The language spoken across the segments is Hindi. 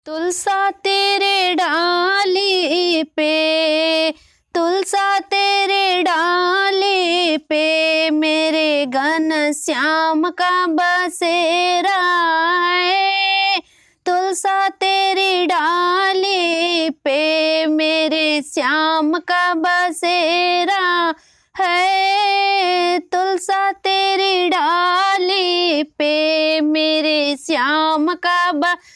तुलसा तेरे डाली पे, तुलसा तेरे डाली पे मेरे घन श्याम का बसेरा है। तुलसा तेरी डाली पे मेरे श्याम का बसेरा है। तुलसा तेरी डाली पे मेरे श्याम का बसेरा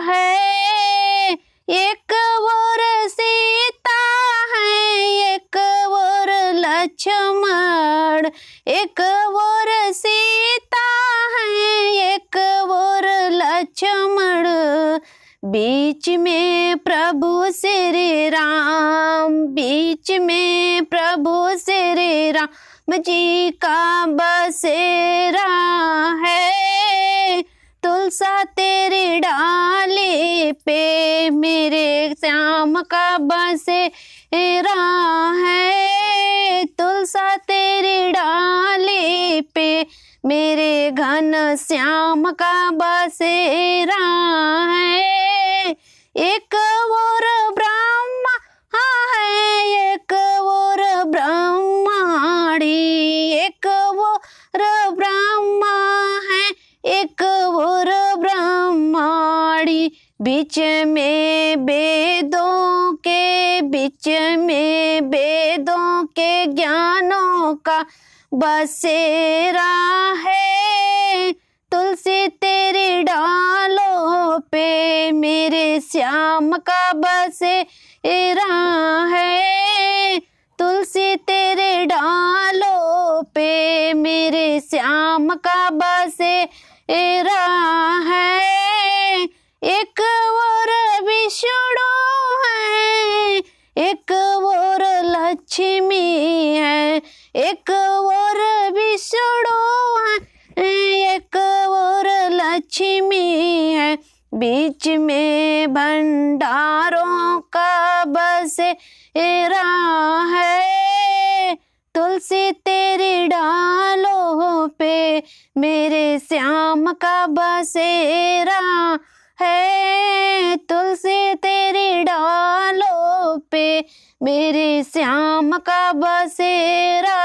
है। एक और सीता है, एक और लक्ष्मण, एक और सीता है, एक और लक्ष्मण, बीच में प्रभु श्री राम, बीच में प्रभु श्री राम जी का बसेरा है। तुलसा तेरी डाली पे मेरे श्याम का बसेरा है। तुलसा तेरी डाली पे मेरे घन श्याम का बसेरा है। एक और ब्रह्मा है, एक और ब्रह्माणी, एक और ब्रह्मा है, एक और ब्रह्माणी, बीच में वेदों के, बीच में वेदों के ज्ञानों का बसेरा है। तुलसी तेरी डालों पे मेरे श्याम का बसेरा है। तुलसी तेरे डालों पे मेरे श्याम का बसेरा है। एक और विष्णु है, एक और लक्ष्मी है, एक और विष्णु है, एक और लक्ष्मी है, बीच में भंडारों का बसेरा है। तुलसी तेरी डालों पे मेरे श्याम का बसेरा है। तुलसी तेरी डालों पे मेरे श्याम का बसेरा